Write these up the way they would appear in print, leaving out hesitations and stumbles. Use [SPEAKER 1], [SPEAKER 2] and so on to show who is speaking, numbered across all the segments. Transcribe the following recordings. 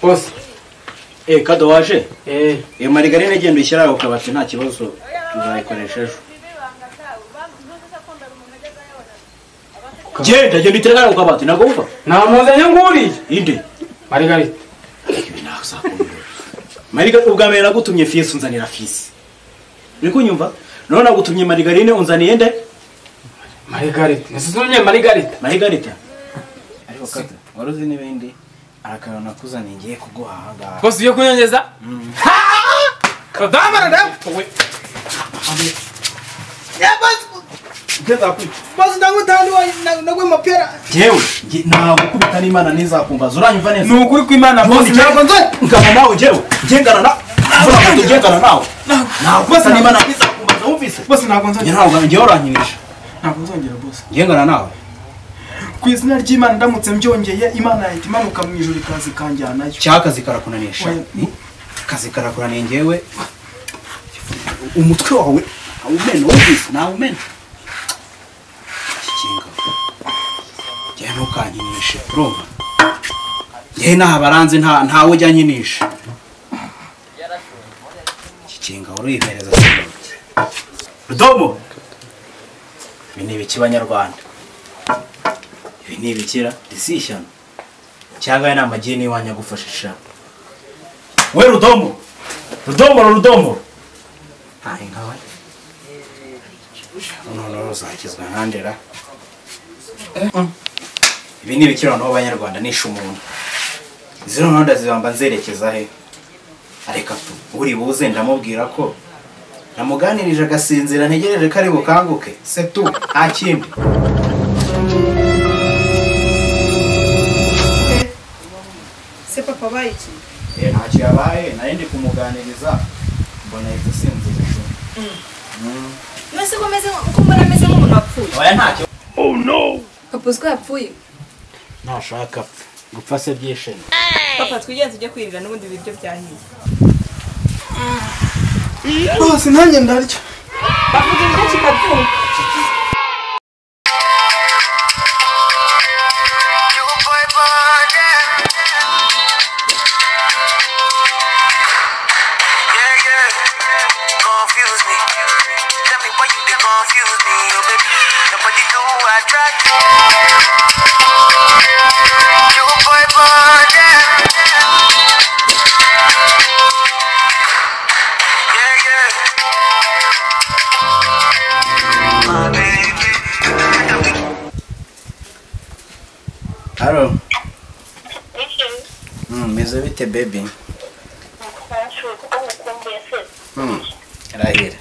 [SPEAKER 1] Boss.
[SPEAKER 2] Kado waje? Marigarine genda ushyira aho kabati nta kibazo tuzayikoresha ejo. Genda itereka aho kabati nago uva.
[SPEAKER 1] Namuzanye nguri.
[SPEAKER 2] Inde.
[SPEAKER 1] Marigarine.
[SPEAKER 2] Marigarine ubwamera nagutumye fisi unzanira fisi. Uri kunyumva? None nagutumye Marigarine unzaniye nde?
[SPEAKER 1] Marigarine. Nasuzumye Marigarine.
[SPEAKER 2] Marigarine. Ariko kata waruzi n'ibindi arakana kuzaniye ngiye kuguhaga.
[SPEAKER 1] Boss yo kunyongeza? Kadamara we.
[SPEAKER 2] Ya boss. Genda ku.
[SPEAKER 3] Boss ndamutandi nagwe mapera.
[SPEAKER 2] Jewe ntabwo kubita n'Imana nizakumva uranyumva neza.
[SPEAKER 1] Nukuri kw'Imana boss
[SPEAKER 2] ntabwo ngana nawe jewe. Ngengana na. Vuga ngo ngengana nawe. Ntabwo boss n'Imana nizakumva wumvise.
[SPEAKER 1] Boss ntabwo nzongera.
[SPEAKER 2] Ntabwo ngiye oranyirisha.
[SPEAKER 1] Ntabwo nzongera boss.
[SPEAKER 2] Ngengana nawe.
[SPEAKER 3] Kwizina ry'Imana ndamutse mbyongeye Imana yahita imanuka mu ijuru ikazi kanjyanayo.
[SPEAKER 2] Cyakazi karakunanisha. Kazi karakunaniye ngewe. Umutwe wawe awumena wumvise nawumena. Jeno kanyinishe urumva ye nabaranze ntawe ujya nyinisha kikinga urihereza Rudomo ibi ni ibiki banyarwanda ibi ni ibikira disishyano cyangwa yana amagini wanya gufashisha we Rudomo hai ngawe no rozakizwa handera ibi ni bikira no banyarwanda nisha umuntu izo ntonda zibamba nzerekeza he areka tu uri buze ndamubwira ko namuganirije agasinzira ntegereje kari bukanguke se tu akindi
[SPEAKER 4] se papa bayiki
[SPEAKER 2] ntacyo yabaye narindi kumuganiriza mbona yitasinzira
[SPEAKER 4] mwese kumara meze nk'umuntu wapfuye
[SPEAKER 2] oya ntacyo
[SPEAKER 5] Oh no!
[SPEAKER 4] papa uziko yapfuye
[SPEAKER 2] ntashaka gupfa se byishene
[SPEAKER 4] papa twigenze ujye kwirira n'ubundi biryo byahiye
[SPEAKER 3] Boss nanjye ndarya.
[SPEAKER 4] bavuga ibyo kikabyumva
[SPEAKER 2] Hello. Meze bite baby? Rahira.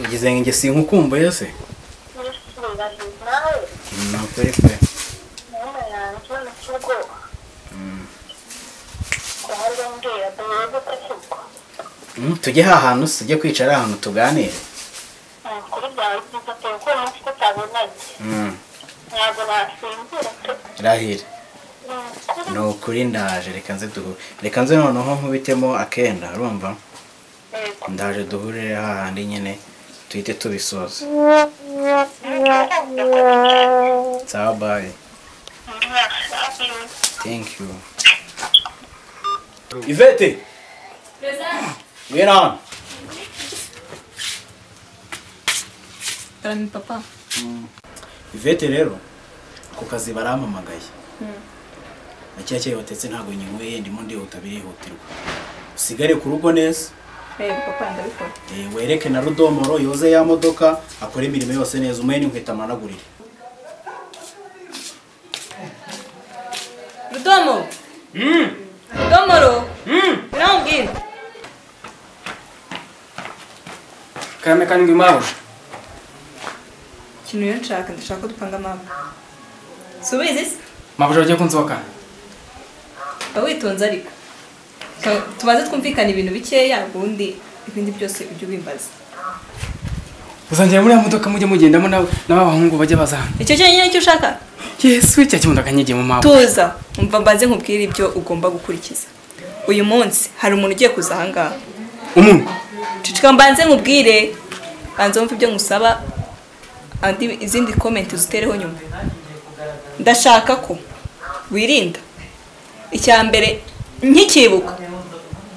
[SPEAKER 2] Ugize ngo ngesi nkukumbuye se? Nakore pe. Tujye hahantu tujye kwicara ahantu tuganire. Rahira. No kuri ndaje reka nze noneho nkubitemo akenda urumva? Ndaje duhurire hahandi nyine tuhite tubisoza. Sawa bye. Thank you. Ivete. Wait on.
[SPEAKER 4] Karami papa.
[SPEAKER 2] Ivete rero ku kazi barampamagaye. Nacyacye watetse ntago nyinyweye ndimo ndihuta birihutirwa. Usigare ku rugo neza.
[SPEAKER 4] Papa ndabikora.
[SPEAKER 2] Wereke na Rudomoro yoze ya modoka akora imirimo yose neza umene nkwita managurire.
[SPEAKER 4] Rudomo. Rudomoro. Nongin.
[SPEAKER 1] Kame kandi ngimawuje.
[SPEAKER 4] Kintu yo nshaka ndashaka ko dupanga mama. Subizi?
[SPEAKER 1] Mabuje ugiye kunsohoka.
[SPEAKER 4] Bawitonze ariko. Tumaze twumvikana ibintu bikeya ubundi ibindi byose ujye ubimbaza.
[SPEAKER 1] Uzangira muri modoka mujye mugendamo n'abahungu bajye bazana.
[SPEAKER 4] Icyo cyo nyine cyo ushaka?
[SPEAKER 1] Yesu icyo kimodoka nyige mu mabo.
[SPEAKER 4] Tuza, umva mbaze nkubwira ibyo ugomba gukurikiza. Uyu munsi hari umuntu ugiye kuza hanga.
[SPEAKER 1] Umuntu.
[SPEAKER 4] Cicika mbanze nkubwire. Banze umva ibyo ngusaba. Andi izindi comment uzitereho nyuma. Ndashaka ko wirinda icya mbere nkikibuka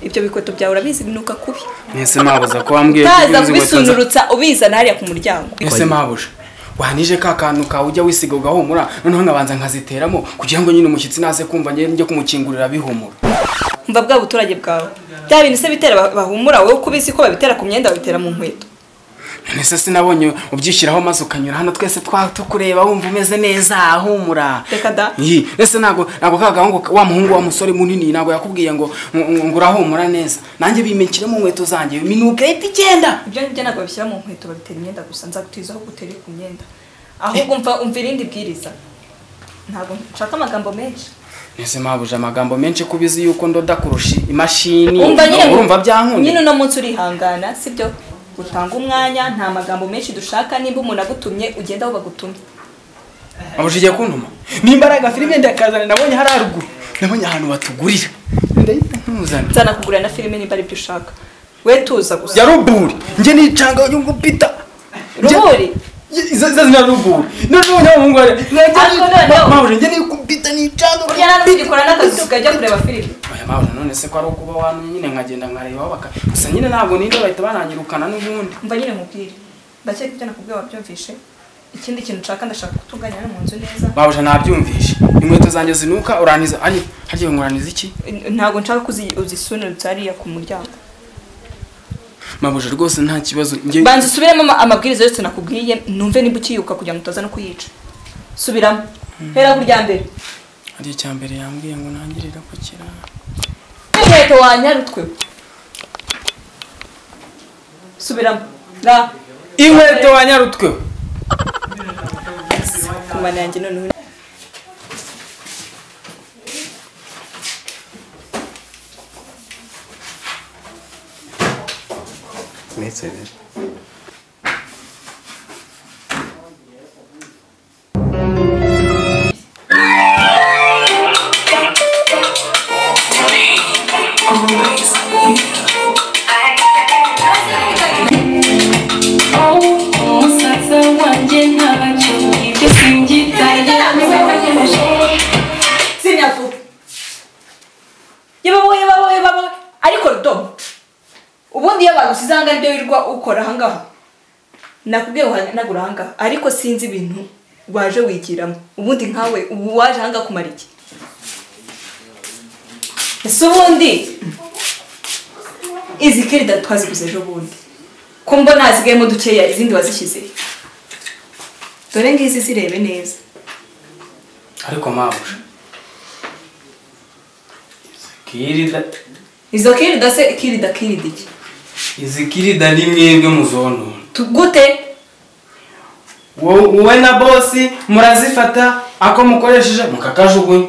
[SPEAKER 4] ibyo bikweto byawe urabizi binuka kubi
[SPEAKER 1] mwese mabuza ko wambwiye
[SPEAKER 4] utaza kubisunurutsa ubizana hariya ku muryango
[SPEAKER 1] mwese mabuja wanije ka kantu kawe ujya wisiga ugahumura noneho nkabanza nkaziteramo kugira ngo nyine umushyitsi naze kumva njye kumukingurira bihumura
[SPEAKER 4] mva bwa buturage bwawe bya bintu se bitera bahumura wowe kubizi ko babitera ku myenda babitera mu nkweto
[SPEAKER 1] nese sinabonye ubyishyiraho maze ukanyura hano twese tukureba wumva umeze neza ahumura
[SPEAKER 4] reka da
[SPEAKER 1] ese ntago kagahungu wa muhungu wa musore munini ntago yakubwiye ngo urahumura neza nanjye bimekire mu nkweto zanjye minuka ihita igenda
[SPEAKER 4] ibyo ngibyo ntabwo babishyira mu nkweto babitera imyenda gusa nzagutizaho gutera ku myenda ahubwo umva irindi bwiriza ntabwo nshaka amagambo menshi
[SPEAKER 1] nese mabuje amagambo menshi kubizi yuko ndoda kurusha imashini
[SPEAKER 4] urumva byankunda nyine uno munsi urihangana sibyo utanga umwanya nta magambo menshi dushaka nimba umuntu agutumye ugenda aho bagutumye
[SPEAKER 1] abujiye kuntuma nimbaraga filime ndakazana nabonye hari haruguru nabonye ahantu batugurira ndahita nkuzana
[SPEAKER 4] nzana kugura na filime nimba aribyo ushaka we tuza gusa
[SPEAKER 1] ya ruburi nje nicanga yungu pita
[SPEAKER 4] ruburi
[SPEAKER 1] zazina ruburi none umuhungu ari mabuje nje nikupita nicanga
[SPEAKER 4] urya nano kugikora n'akazi ukajya kureba filime
[SPEAKER 1] mabuje none se ko ari ukuba wanu nyine nkagenda nkareba baka gusa nyine ntabwo ninde bahita bananyirukana n'ubundi
[SPEAKER 4] mva nyine mubwire ndakeka ibyo nakubwiye wabyumvishe ikindi kintu nshaka ndashaka kutunganya no mu nzu neza
[SPEAKER 1] mabuje nabyumvishe inkweto zanjye zinuka uraniza ari hagiye nguraniza iki
[SPEAKER 4] ntabwo nshaka kuzisunurutsa hariya ku muryango
[SPEAKER 1] mabuje rwose nta kibazo
[SPEAKER 4] banza usubiremo amabwiriza yose nakubwiye numve niba ukiyuka kugira ngo utaza no kuyica subiramo hera kurya mbere
[SPEAKER 1] ari icya mbere yambwiye ngo ntangirira ku kiraro
[SPEAKER 4] inkweto wanyarutwe subiramo ra
[SPEAKER 1] inkweto wanyarutwe
[SPEAKER 4] kumana yanjye none
[SPEAKER 2] Metsebe.
[SPEAKER 4] ubundi iyo bagusizanga ibyo wirwa ukora ahangaha nakubwiye uhanagura ahangaha ariko sinzi ibintu waje wigiramo ubundi nkawe ubu waje ahangaha kumara iki ese ubundi izi kirida twaziguze ejo bundi ko mbona hazigayemo dukeya izindi wazishyize dore ngizi zirebe neza
[SPEAKER 1] ariko mabuje kirida
[SPEAKER 4] izo kirida se kirida iki
[SPEAKER 1] izi kirida ni mwebwe muzono
[SPEAKER 4] tugute
[SPEAKER 1] wowe na bosi murazifata ako mukoresheje mukakajugunya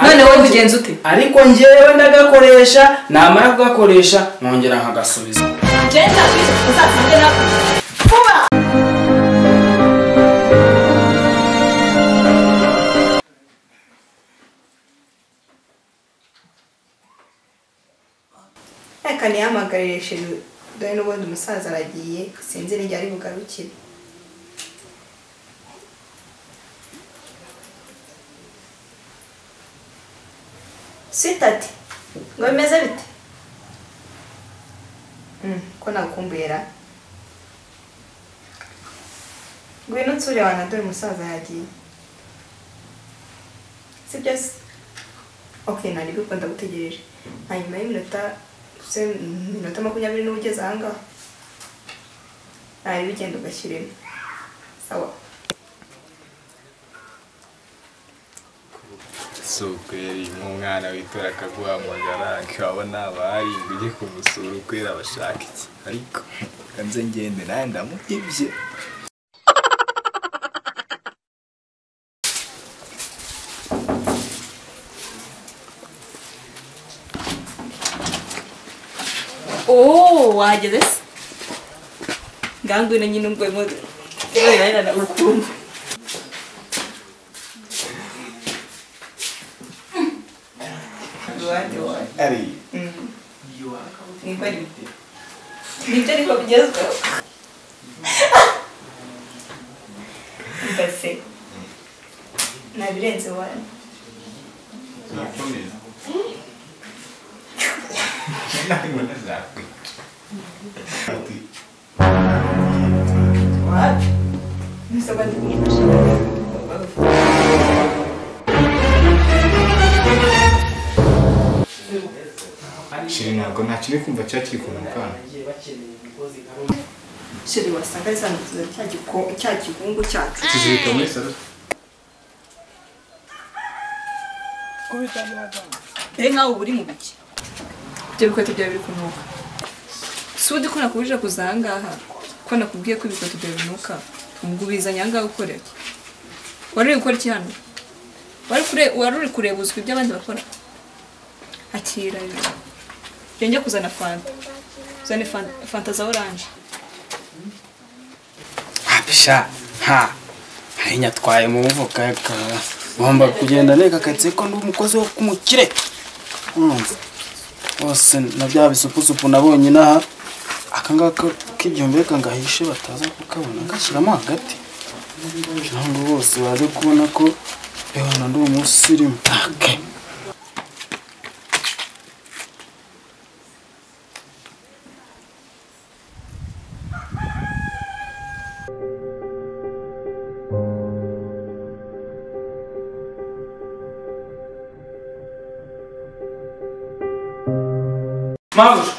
[SPEAKER 4] none wowe ugenza ute
[SPEAKER 1] ariko njyewe ndagakoresha namara kugakoresha nkongera nkagasubiza
[SPEAKER 4] genda uzasange nako kuba reka nihamagarire sheri dore n'ubundi umusaza aragiye sinzi n'igihe ari bugarukire sitati ngo bimeze bite ko nakumbera ngwino nsure wana dore umusaza yagiye sibyo se okay nari gukunda gutegereje hanyuma y'iminota 20 n'ubu ugeze ahangaha nari bigenda ugashyiremo sawa
[SPEAKER 5] kweri nk'umwana witora akaguhamagara akabona abari ngo ujye kumusura ukwera abashaka iki ariko kanze ngende nawe ndamuhibye
[SPEAKER 4] wahageze se ngangwino nyine ubwo na urukumva
[SPEAKER 5] ari
[SPEAKER 4] nibyo ariko bigezweho mbese nabirenze wani
[SPEAKER 5] Nikomeze. Ntabwo nazakwica.
[SPEAKER 4] What? Nisaba ndi kumufasha.
[SPEAKER 5] Shiri ntabwo nta kiri kumva cyakiri kunuka.
[SPEAKER 4] Sheri wasanga ari sanduza cya kivungu cyacu.
[SPEAKER 5] Tuzirika muri salo.
[SPEAKER 4] Nkaho uri mu biki? Ibyo bikweto byawe biri kunuka. Si udi ko nakubujije kuza aha ngaha ko nakubwiye ko ibikweto byawe binuka ngo ubizanye aha ngaha ukorera. Wari uri gukora iki hano? Wari uri kureba uzwi ibyo abandi bakora? Akira rero. Njya kuzana fanta. Uzane fanta za oranje.
[SPEAKER 1] Abisha ha nyatwaye mu mufuka ngomba kugenda neka katse ko ndi umukozi wo kumukire. Bose na bya bisupusupu nabonye naha akangaka k'igihumbi kangahishe bataza kukabona ngashyiramo hagati. Ntabwo bose baje kubona ko ehana ndi umusirimu. Okay.
[SPEAKER 3] Mabuja.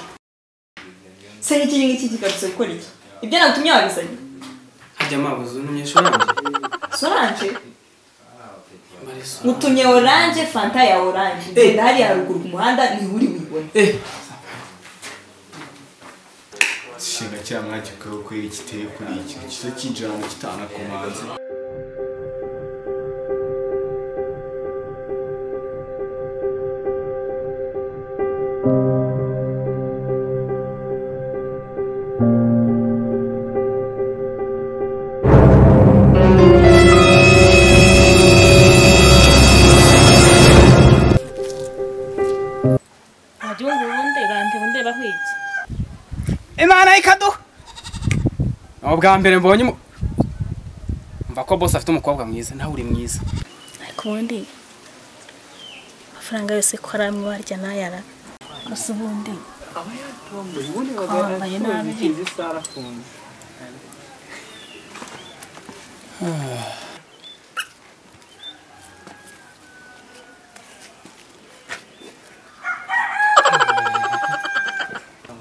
[SPEAKER 4] Se n'iki kigarutse gukora iki? Ibyo natumye wabizanye.
[SPEAKER 1] Hajya mabuza numye Solange.
[SPEAKER 4] Solange? Mutumye oranje fanta ya oranje. Genda hariya haruguru ku muhanda ni uri wibone.
[SPEAKER 5] Shinga cyangwa cyuko kwiri kiteye kuri iki kizo cy'ijana kitana kumanza.
[SPEAKER 1] Imana ikadu. Ubwa mbere mbonye mva ko boss afite umukobwa mwiza nawe uri mwiza.
[SPEAKER 6] Ariko ubundi amafaranga yose ko aramwe barya nayara. Gusa ubundi wambaye nabi.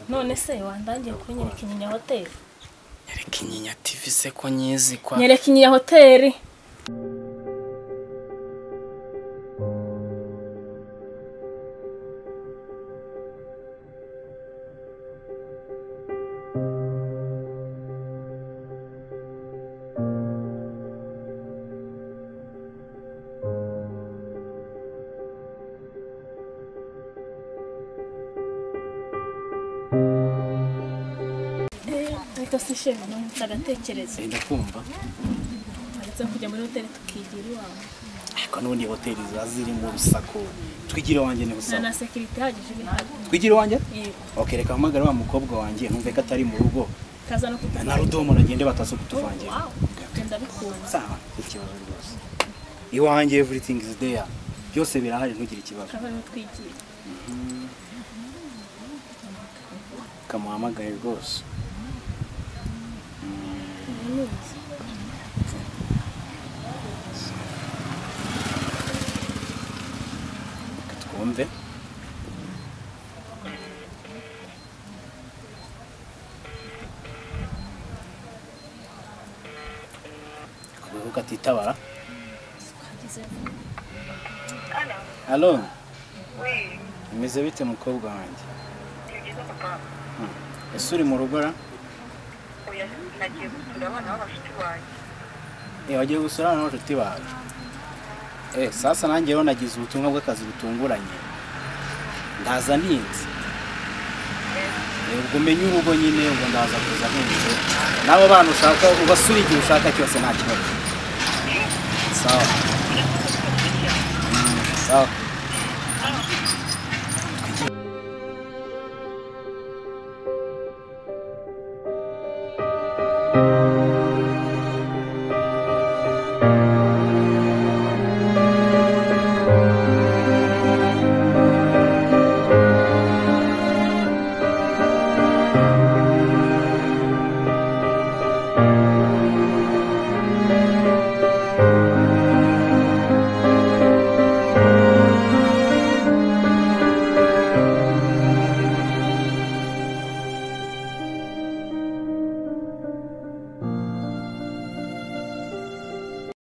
[SPEAKER 6] None se wandangiye kunyereka Inyinya Hotel?
[SPEAKER 1] Nyereka Inyinya TV se ko nyizi kwa.
[SPEAKER 6] Nyereka Inyinya Hotel. Shehe ntagatekereza.
[SPEAKER 1] Ndakumva.
[SPEAKER 6] Aretse kujya muri hotel tukigira iwawe.
[SPEAKER 1] Ariko n'undi hotel zaziri mu rusako. Twigire wanje ne busako.
[SPEAKER 6] Na security hagije bihari.
[SPEAKER 1] Twigire wanje?
[SPEAKER 6] Yego.
[SPEAKER 1] Okay, reka hamagara wa mukobwa wanje numve ko atari mu rugo.
[SPEAKER 6] Kaza no kutuva.
[SPEAKER 1] Na rudomo nagende bataso kutuvangira.
[SPEAKER 6] Wow. Genda bikunda.
[SPEAKER 1] Sawa, ikibazo rwose. Iwanje everything is there. Byose birahari ntugire ikibazo.
[SPEAKER 6] Kaba twigire.
[SPEAKER 1] Kamuhamagaye rwose. Twumve. Kuko katitabara. Allo. Oui. Imeze bite mukobwa wanjye? Ngize papa. Ese uri mu rugo ra?
[SPEAKER 7] Oya, nagiye gusura abana b'abashuti banjye.
[SPEAKER 1] Wagiye gusura abana b'abashuti bawe? Sasa nanjye rero nagize ubutumwa bw'akazi butunguranye. Ndaza ninze. Ubwo menye urugo nyine ubwo ndaza kuza nkunze. Nabo bana ushaka ubasura igihe ushaka cyose nta kibazo. Sawa. Sawa.